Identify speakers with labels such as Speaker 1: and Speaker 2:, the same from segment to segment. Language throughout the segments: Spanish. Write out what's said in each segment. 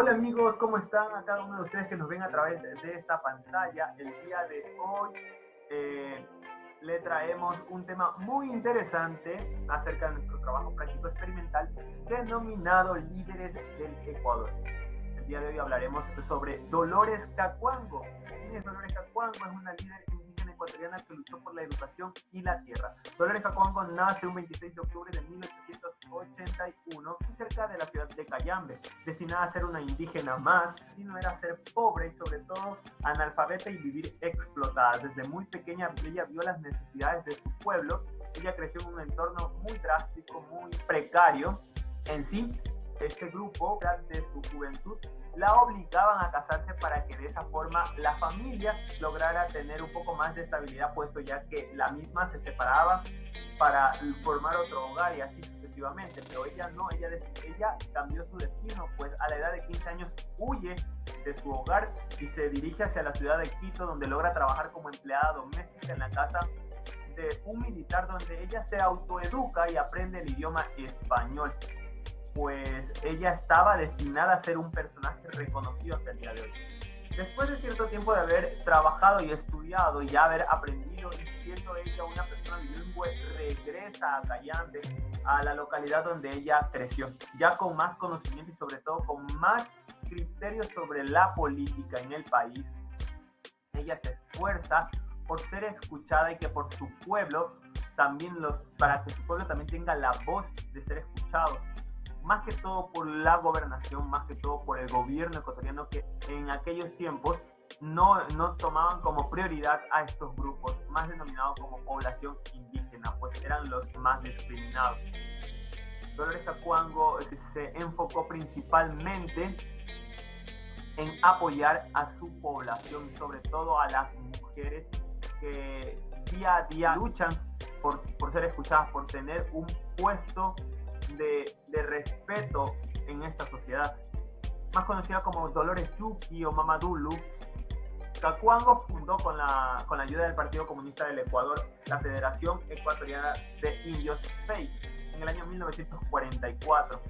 Speaker 1: Hola amigos, ¿cómo están? A cada uno de ustedes que nos ven a través de esta pantalla. El día de hoy eh, le traemos un tema muy interesante acerca de nuestro trabajo práctico experimental denominado Líderes del Ecuador. El día de hoy hablaremos sobre Dolores Cacuango. ¿Quién es Dolores Cacuango? Es una líder indígena ecuatoriana que luchó por la educación y la tierra. Dolores Cacuango nace un 26 de octubre de 1881 cerca de la ciudad de Cayambe. Destinada a ser una indígena más, sino era ser pobre y sobre todo analfabeta y vivir explotada. Desde muy pequeña ella vio las necesidades de su pueblo. Ella creció en un entorno muy drástico, muy precario. En sí, este grupo de su juventud la obligaban a casarse para que de esa forma la familia lograra tener un poco más de estabilidad, puesto ya que la misma se separaba para formar otro hogar y así sucesivamente. Pero ella no, ella cambió su destino, pues a la edad de 15 años huye de su hogar y se dirige hacia la ciudad de Quito, donde logra trabajar como empleada doméstica en la casa de un militar, donde ella se autoeduca y aprende el idioma español. Pues ella estaba destinada a ser un personaje reconocido hasta el día de hoy. Después de cierto tiempo de haber trabajado y estudiado y ya haber aprendido, y siendo ella una persona bilingüe, regresa a Cayambe, a la localidad donde ella creció, ya con más conocimiento y sobre todo con más criterios sobre la política en el país. Ella se esfuerza por ser escuchada y que por su pueblo también para que su pueblo también tenga la voz de ser escuchado. Más que todo por la gobernación, más que todo por el gobierno ecuatoriano, que en aquellos tiempos no tomaban como prioridad a estos grupos, más denominados como población indígena, pues eran los más discriminados. Dolores Cacuango se enfocó principalmente en apoyar a su población, sobre todo a las mujeres que día a día luchan por ser escuchadas, por tener un puesto de respeto en esta sociedad. Más conocida como Dolores Yuki o Mama Dulu, Cacuango fundó con la ayuda del Partido Comunista del Ecuador la Federación Ecuatoriana de Indios FEI en el año 1944.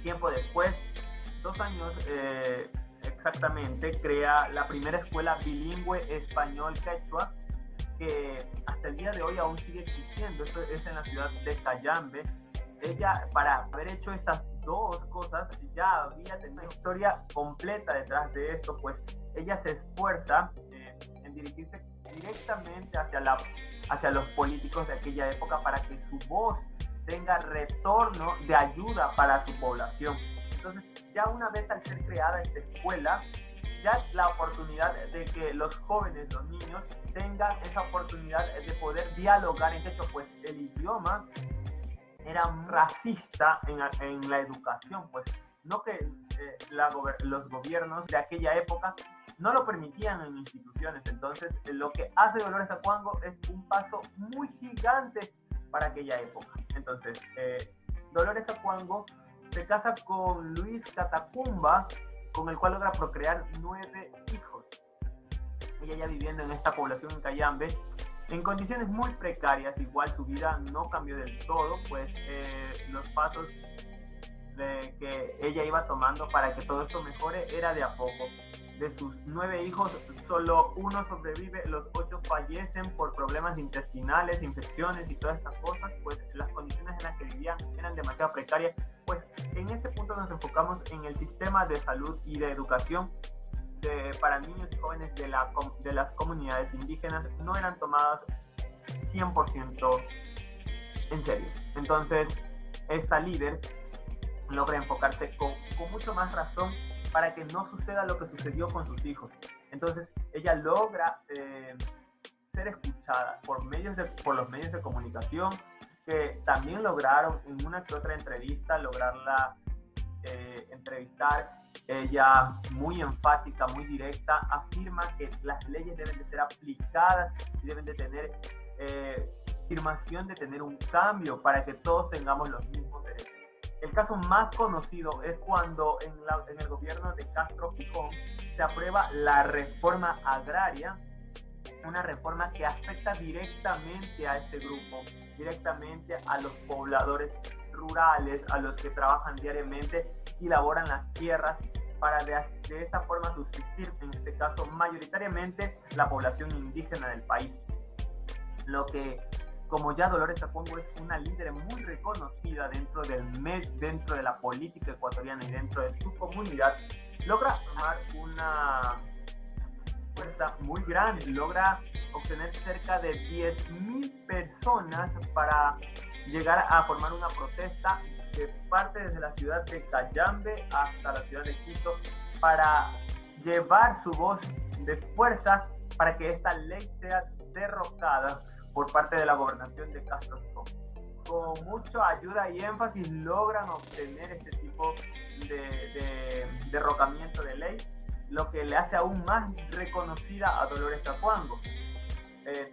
Speaker 1: Tiempo después, 2 años exactamente, crea la primera escuela bilingüe español-quechua, que hasta el día de hoy aún sigue existiendo. Esto es en la ciudad de Cayambe. Ella, para haber hecho estas dos cosas, ya había tenido una historia completa detrás de esto, pues ella se esfuerza en dirigirse directamente hacia los políticos de aquella época para que su voz tenga retorno de ayuda para su población. Entonces, ya una vez al ser creada esta escuela, ya la oportunidad de que los jóvenes, los niños, tengan esa oportunidad de poder dialogar en hecho, pues el idioma era racista en la educación, pues no que los gobiernos de aquella época no lo permitían en instituciones. Entonces lo que hace Dolores Cacuango es un paso muy gigante para aquella época. Entonces Dolores Cacuango se casa con Luis Catacumba, con el cual logra procrear 9 hijos. Ella ya viviendo en esta población en Cayambe, en condiciones muy precarias. Igual su vida no cambió del todo, pues los pasos que ella iba tomando para que todo esto mejore era de a poco. De sus 9 hijos, solo uno sobrevive, los 8 fallecen por problemas intestinales, infecciones y todas estas cosas, pues las condiciones en las que vivían eran demasiado precarias. Pues en este punto nos enfocamos en el sistema de salud y de educación para niños y jóvenes de las comunidades indígenas no eran tomadas 100% en serio. Entonces, esta líder logra enfocarse con mucho más razón para que no suceda lo que sucedió con sus hijos. Entonces, ella logra ser escuchada por los medios de comunicación, que también lograron en una que otra entrevista lograrla entrevistar. Ella, muy enfática, muy directa, afirma que las leyes deben de ser aplicadas y deben de tener afirmación de tener un cambio para que todos tengamos los mismos derechos. El caso más conocido es cuando en el gobierno de Castro Pijón se aprueba la reforma agraria, una reforma que afecta directamente a este grupo, directamente a los pobladores rurales, a los que trabajan diariamente y laboran las tierras para de esta forma subsistir, en este caso mayoritariamente la población indígena del país. Lo que, como ya Dolores Acuango es una líder muy reconocida dentro de la política ecuatoriana y dentro de su comunidad, logra tomar una fuerza muy grande, logra obtener cerca de 10.000 personas para llegar a formar una protesta que parte desde la ciudad de Cayambe hasta la ciudad de Quito para llevar su voz de fuerza para que esta ley sea derrocada por parte de la gobernación de Castro. Con mucha ayuda y énfasis logran obtener este tipo de derrocamiento de ley, lo que le hace aún más reconocida a Dolores Acuango.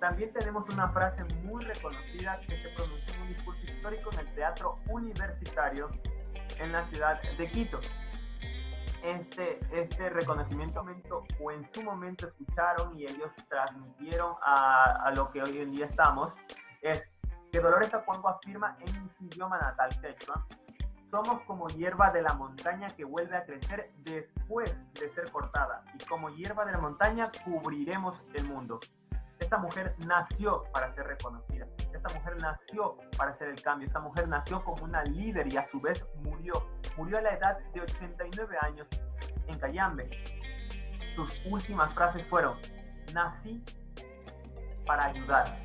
Speaker 1: También tenemos una frase muy reconocida que se pronunció en un discurso histórico en el Teatro Universitario en la ciudad de Quito. Este reconocimiento o en su momento escucharon y ellos transmitieron a lo que hoy en día estamos, es que Dolores Acuango afirma en su idioma natal quechua: somos como hierba de la montaña que vuelve a crecer después de ser cortada, y como hierba de la montaña cubriremos el mundo. Esta mujer nació para ser reconocida, esta mujer nació para hacer el cambio, esta mujer nació como una líder y a su vez murió a la edad de 89 años en Cayambe. Sus últimas frases fueron: nací para ayudar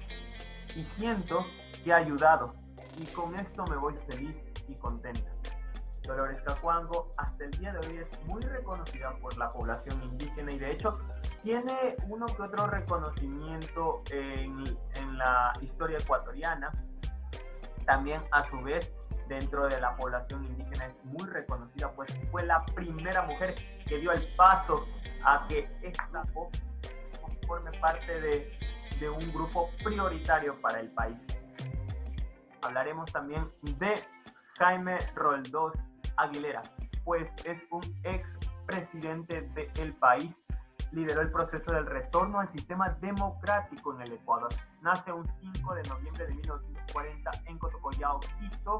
Speaker 1: y siento que he ayudado y con esto me voy feliz y contenta. Dolores Acuango hasta el día de hoy es muy reconocida por la población indígena y de hecho tiene uno que otro reconocimiento en la historia ecuatoriana. También a su vez dentro de la población indígena es muy reconocida, pues fue la primera mujer que dio el paso a que esta forme parte de un grupo prioritario para el país. Hablaremos también de Jaime Roldós Aguilera, pues es un ex presidente del país. Lideró el proceso del retorno al sistema democrático en el Ecuador. Nace un 5 de noviembre de 1940 en Cotocollao, Quito.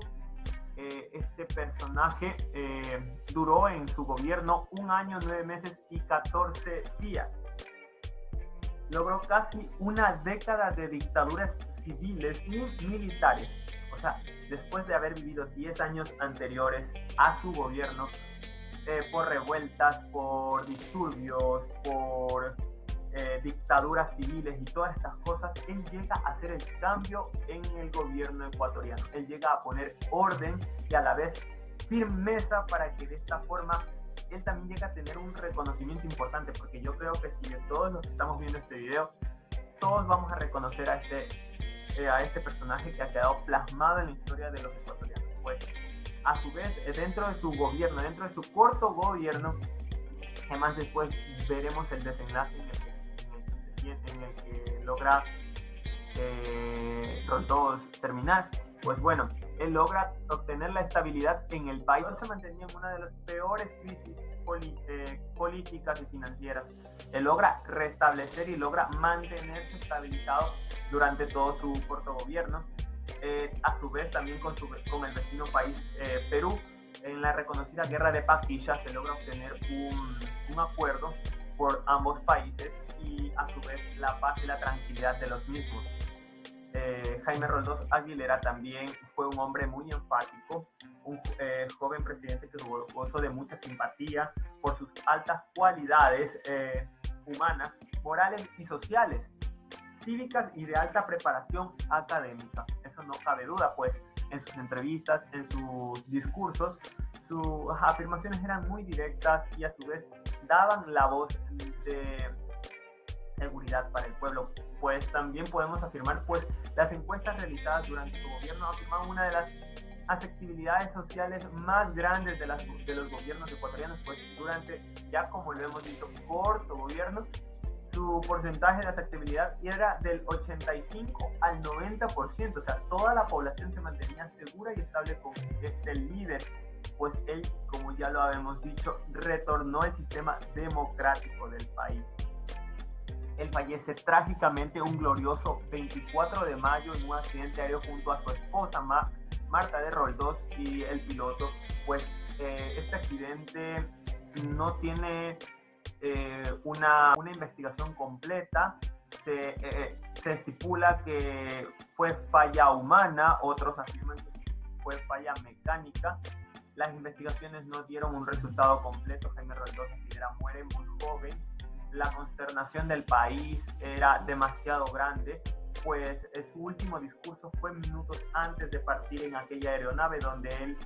Speaker 1: Este personaje duró en su gobierno 1 año, 9 meses y 14 días. Logró casi una década de dictaduras civiles y militares. O sea, después de haber vivido 10 años anteriores a su gobierno, por revueltas, por disturbios, por dictaduras civiles y todas estas cosas, él llega a hacer el cambio en el gobierno ecuatoriano. Él llega a poner orden y a la vez firmeza para que de esta forma él también llega a tener un reconocimiento importante, porque yo creo que si de todos los que estamos viendo este video, todos vamos a reconocer a este personaje que ha quedado plasmado en la historia de los ecuatorianos. Pues, a su vez, dentro de su gobierno, dentro de su corto gobierno, además después veremos el desenlace en el que logra Roldós terminar. Pues bueno, él logra obtener la estabilidad en el país. Se mantenía en una de las peores crisis políticas y financieras. Él logra restablecer y logra mantenerse estabilizado durante todo su corto gobierno. A su vez también con el vecino país Perú, en la reconocida guerra de Paquilla se logra obtener un acuerdo por ambos países y a su vez la paz y la tranquilidad de los mismos. Jaime Roldós Aguilera también fue un hombre muy enfático, un joven presidente que gozó de mucha simpatía por sus altas cualidades humanas, morales y sociales, cívicas y de alta preparación académica. Eso no cabe duda, pues en sus entrevistas, en sus discursos, sus afirmaciones eran muy directas y a su vez daban la voz de seguridad para el pueblo. Pues también podemos afirmar, pues las encuestas realizadas durante su gobierno afirman una de las aceptabilidades sociales más grandes de los gobiernos ecuatorianos, pues durante, ya como lo hemos dicho, corto gobierno, su porcentaje de aceptabilidad era del 85 al 90%, o sea, toda la población se mantenía segura y estable con este líder, pues él, como ya lo habíamos dicho, retornó el sistema democrático del país. Él fallece trágicamente un glorioso 24 de mayo en un accidente aéreo junto a su esposa Marta de Roldós y el piloto. Pues este accidente no tiene una investigación completa. Se estipula que fue falla humana, otros afirman que fue falla mecánica. Las investigaciones no dieron un resultado completo. Jaime Roldoso Figuera muere muy joven. La consternación del país era demasiado grande, pues su último discurso fue minutos antes de partir en aquella aeronave donde él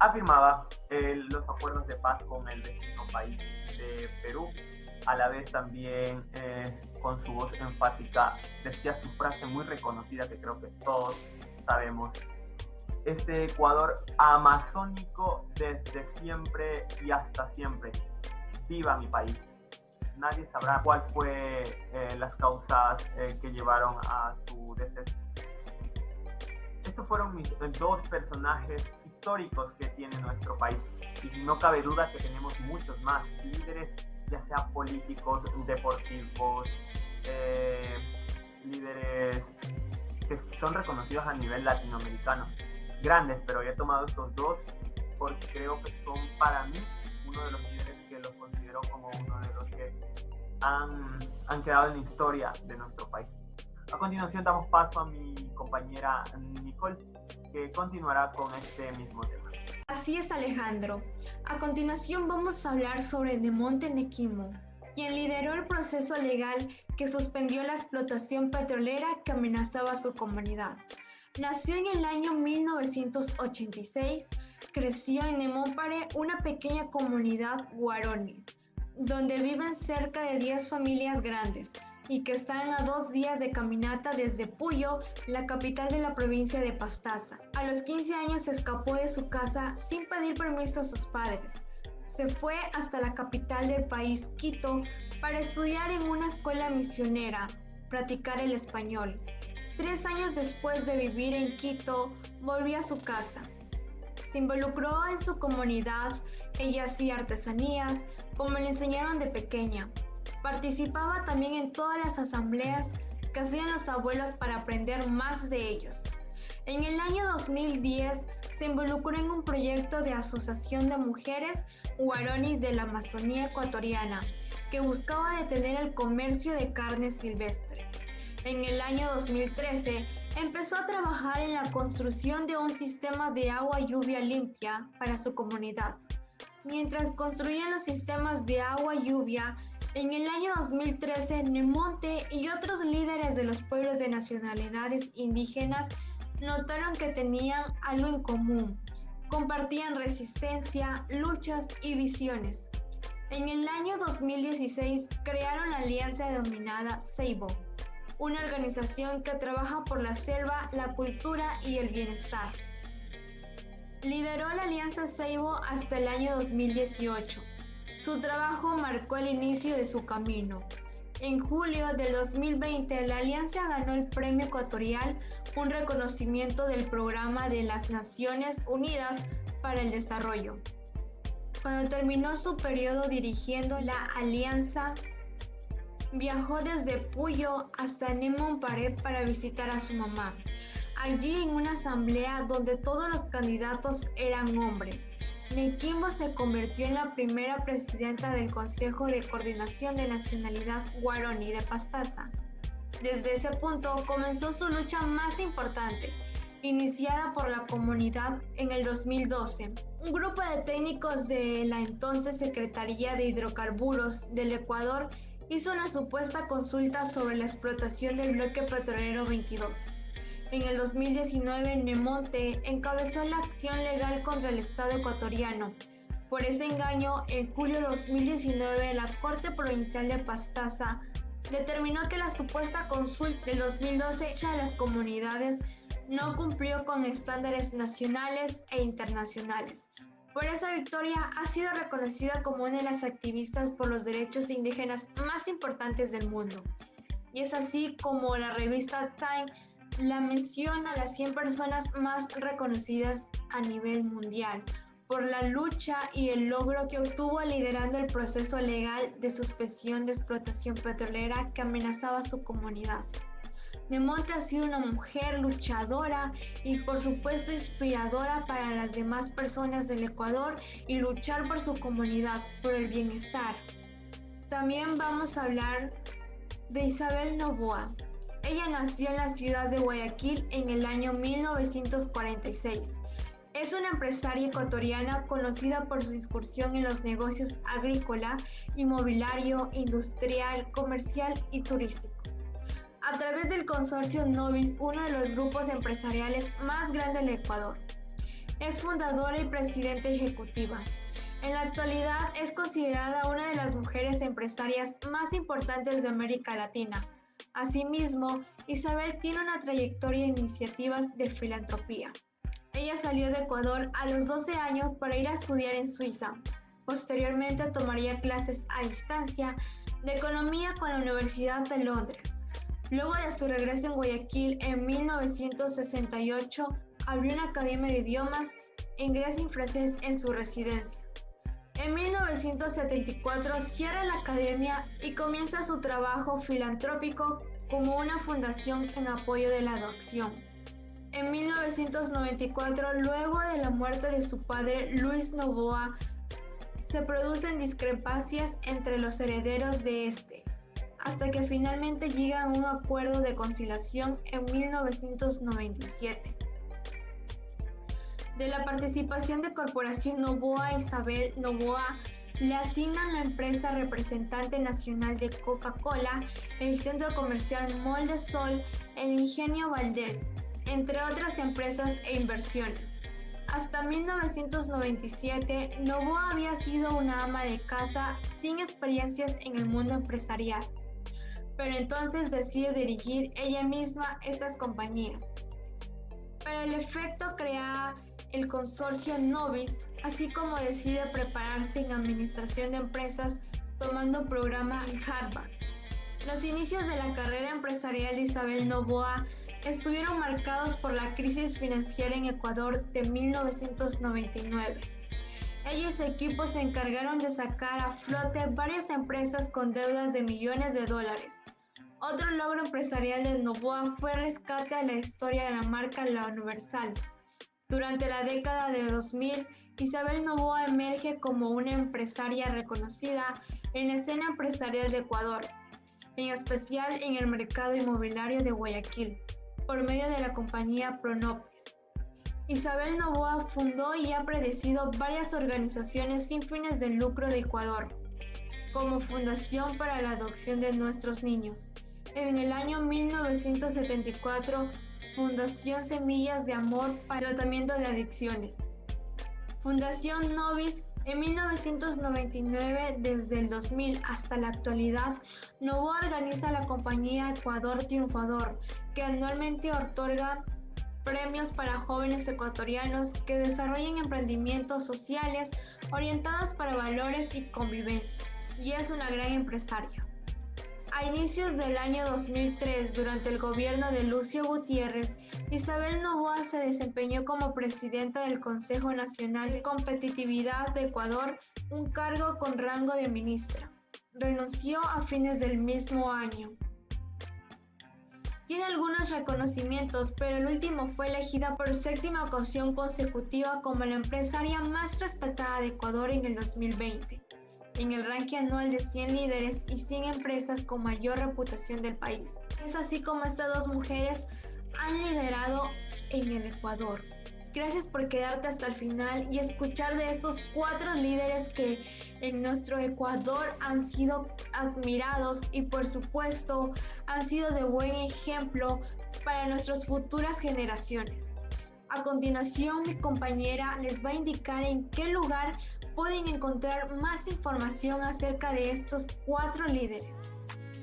Speaker 1: afirmaba los acuerdos de paz con el vecino país de Perú. A la vez también con su voz enfática decía su frase muy reconocida que creo que todos sabemos: este Ecuador amazónico desde siempre y hasta siempre. ¡Viva mi país! Nadie sabrá cuál fue las causas que llevaron a su deceso. Estos fueron mis dos personajes históricos que tiene nuestro país. Y no cabe duda que tenemos muchos más líderes, ya sea políticos, deportivos, líderes que son reconocidos a nivel latinoamericano. Grandes, pero he tomado estos dos porque creo que son para mí uno de los líderes que los considero como uno de los que han quedado en la historia de nuestro país. A continuación damos paso a mi compañera Nicole, que continuará con este mismo tema.
Speaker 2: Así es, Alejandro. A continuación vamos a hablar sobre Nemonte Nekimo, quien lideró el proceso legal que suspendió la explotación petrolera que amenazaba a su comunidad. Nació en el año 1986, creció en Nemópare, una pequeña comunidad guaroni, donde viven cerca de 10 familias grandes y que están a 2 días de caminata desde Puyo, la capital de la provincia de Pastaza. A los 15 años se escapó de su casa sin pedir permiso a sus padres. Se fue hasta la capital del país, Quito, para estudiar en una escuela misionera, practicar el español. 3 años después de vivir en Quito, volvió a su casa. Se involucró en su comunidad, ella hacía artesanías, como le enseñaron de pequeña. Participaba también en todas las asambleas que hacían los abuelos para aprender más de ellos. En el año 2010 se involucró en un proyecto de asociación de mujeres guaronis de la Amazonía ecuatoriana que buscaba detener el comercio de carne silvestre. En el año 2013 empezó a trabajar en la construcción de un sistema de agua lluvia limpia para su comunidad. Mientras construían los sistemas de agua lluvia, en el año 2013 Nemonte y otros líderes de los pueblos de nacionalidades indígenas notaron que tenían algo en común. Compartían resistencia, luchas y visiones. En el año 2016 crearon la alianza denominada Seibo, una organización que trabaja por la selva, la cultura y el bienestar. Lideró la alianza Seibo hasta el año 2018. Su trabajo marcó el inicio de su camino. En julio del 2020, la alianza ganó el Premio Ecuatorial, un reconocimiento del Programa de las Naciones Unidas para el Desarrollo. Cuando terminó su periodo dirigiendo la alianza, viajó desde Puyo hasta Nemópare para visitar a su mamá. Allí, en una asamblea donde todos los candidatos eran hombres, Nekimo se convirtió en la primera presidenta del Consejo de Coordinación de Nacionalidad Guaroni de Pastaza. Desde ese punto comenzó su lucha más importante, iniciada por la comunidad en el 2012. Un grupo de técnicos de la entonces Secretaría de Hidrocarburos del Ecuador hizo una supuesta consulta sobre la explotación del bloque petrolero 22. En el 2019, Nemonte encabezó la acción legal contra el Estado ecuatoriano. Por ese engaño, en julio de 2019, la Corte Provincial de Pastaza determinó que la supuesta consulta del 2012 hecha de las comunidades no cumplió con estándares nacionales e internacionales. Por esa victoria ha sido reconocida como una de las activistas por los derechos indígenas más importantes del mundo. Y es así como la revista Time la menciona a las 100 personas más reconocidas a nivel mundial por la lucha y el logro que obtuvo liderando el proceso legal de suspensión de explotación petrolera que amenazaba a su comunidad. Nemonte ha sido una mujer luchadora y por supuesto inspiradora para las demás personas del Ecuador y luchar por su comunidad, por el bienestar. También vamos a hablar de Isabel Noboa. Ella nació en la ciudad de Guayaquil en el año 1946. Es una empresaria ecuatoriana conocida por su incursión en los negocios agrícola, inmobiliario, industrial, comercial y turístico. A través del consorcio Novis, uno de los grupos empresariales más grandes del Ecuador. Es fundadora y presidenta ejecutiva. En la actualidad es considerada una de las mujeres empresarias más importantes de América Latina. Asimismo, Isabel tiene una trayectoria de iniciativas de filantropía. Ella salió de Ecuador a los 12 años para ir a estudiar en Suiza. Posteriormente tomaría clases a distancia de economía con la Universidad de Londres. Luego de su regreso en Guayaquil en 1968, abrió una academia de idiomas, inglés y francés en su residencia. En 1974 cierra la academia y comienza su trabajo filantrópico como una fundación en apoyo de la adopción. En 1994, luego de la muerte de su padre Luis Noboa, se producen discrepancias entre los herederos de este, hasta que finalmente llegan a un acuerdo de conciliación en 1997. De la participación de Corporación Noboa, Isabel Noboa le asignan la empresa representante nacional de Coca-Cola, el centro comercial Mall de Sol, el Ingenio Valdés, entre otras empresas e inversiones. Hasta 1997, Noboa había sido una ama de casa sin experiencias en el mundo empresarial, pero entonces decide dirigir ella misma estas compañías. Para el efecto crea el consorcio Novis, así como decide prepararse en administración de empresas tomando programa en Harvard. Los inicios de la carrera empresarial de Isabel Noboa estuvieron marcados por la crisis financiera en Ecuador de 1999. Ella y su equipo se encargaron de sacar a flote varias empresas con deudas de millones de dólares. Otro logro empresarial de Noboa fue el rescate a la historia de la marca La Universal. Durante la década de 2000, Isabel Noboa emerge como una empresaria reconocida en la escena empresarial de Ecuador, en especial en el mercado inmobiliario de Guayaquil, por medio de la compañía Pronopes. Isabel Noboa fundó y ha predecido varias organizaciones sin fines de lucro de Ecuador, como Fundación para la Adopción de Nuestros Niños. En el año 1974, Fundación Semillas de Amor para el Tratamiento de Adicciones. Fundación Novis en 1999. Desde el 2000 hasta la actualidad, Noboa organiza la compañía Ecuador Triunfador, que anualmente otorga premios para jóvenes ecuatorianos que desarrollen emprendimientos sociales orientados para valores y convivencia, y es una gran empresaria. A inicios del año 2003, durante el gobierno de Lucio Gutiérrez, Isabel Noboa se desempeñó como presidenta del Consejo Nacional de Competitividad de Ecuador, un cargo con rango de ministra. Renunció a fines del mismo año. Tiene algunos reconocimientos, pero el último fue elegida por séptima ocasión consecutiva como la empresaria más respetada de Ecuador en el 2020. En el ranking anual de 100 líderes y 100 empresas con mayor reputación del país. Es así como estas dos mujeres han liderado en el Ecuador. Gracias por quedarte hasta el final y escuchar de estos 4 líderes que en nuestro Ecuador han sido admirados y por supuesto han sido de buen ejemplo para nuestras futuras generaciones. A continuación, mi compañera les va a indicar en qué lugar pueden encontrar más información acerca de estos 4 líderes.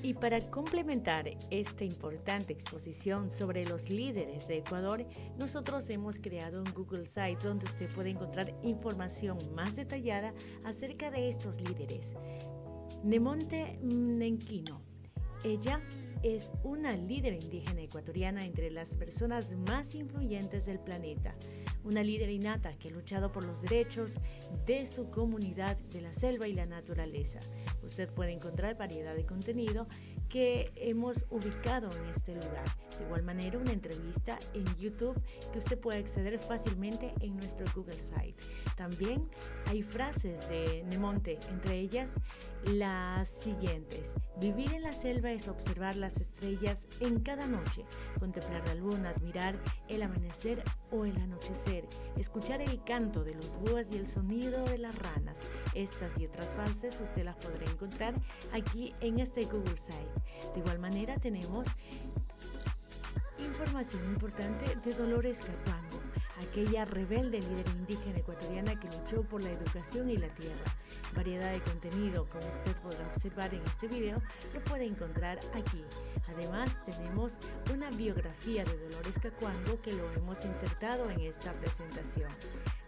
Speaker 3: Y para complementar esta importante exposición sobre los líderes de Ecuador, nosotros hemos creado un Google Site donde usted puede encontrar información más detallada acerca de estos líderes. Nemonte Nenquino. Ella es una líder indígena ecuatoriana entre las personas más influyentes del planeta. una líder innata que ha luchado por los derechos de su comunidad de la selva y la naturaleza. Usted puede encontrar variedad de contenido que hemos ubicado en este lugar. De igual manera, una entrevista en YouTube que usted puede acceder fácilmente en nuestro Google Site. También hay frases de Nemonte, entre ellas las siguientes: vivir en la selva es observar las estrellas en cada noche, contemplar la luna, admirar el amanecer o el anochecer, escuchar el canto de los búhos y el sonido de las ranas. Estas y otras frases usted las podrá encontrar aquí en este Google Site. De igual manera, tenemos información importante de Dolores Cacuango, aquella rebelde líder indígena ecuatoriana que luchó por la educación y la tierra. Variedad de contenido, como usted podrá observar en este video, lo puede encontrar aquí. Además, tenemos una biografía de Dolores Cacuango que lo hemos insertado en esta presentación.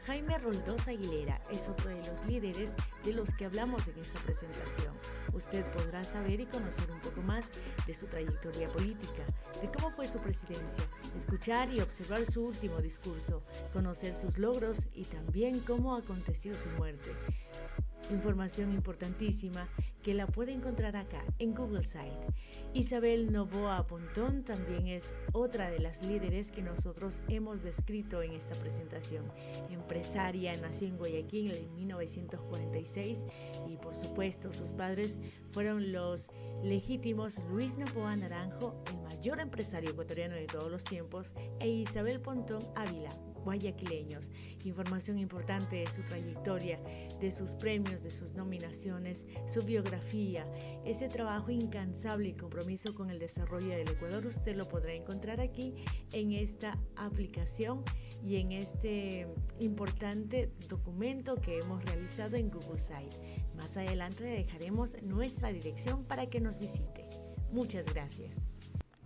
Speaker 3: Jaime Roldós Aguilera es otro de los líderes de los que hablamos en esta presentación. Usted podrá saber y conocer un poco más de su trayectoria política, de cómo fue su presidencia, escuchar y observar su último discurso, conocer sus logros y también cómo aconteció su muerte. Información importantísima que la puede encontrar acá en Google Site. Isabel Novoa Pontón también es otra de las líderes que nosotros hemos descrito en esta presentación. Empresaria, nació en Guayaquil en 1946 y por supuesto sus padres fueron los legítimos Luis Novoa Naranjo, el mayor empresario ecuatoriano de todos los tiempos, e Isabel Pontón Ávila, guayaquileños. Información importante de su trayectoria, de sus premios, de sus nominaciones, su biografía, ese trabajo incansable y compromiso con el desarrollo del Ecuador, usted lo podrá encontrar aquí en esta aplicación y en este importante documento que hemos realizado en Google Site. Más adelante dejaremos nuestra dirección para que nos visite. Muchas gracias.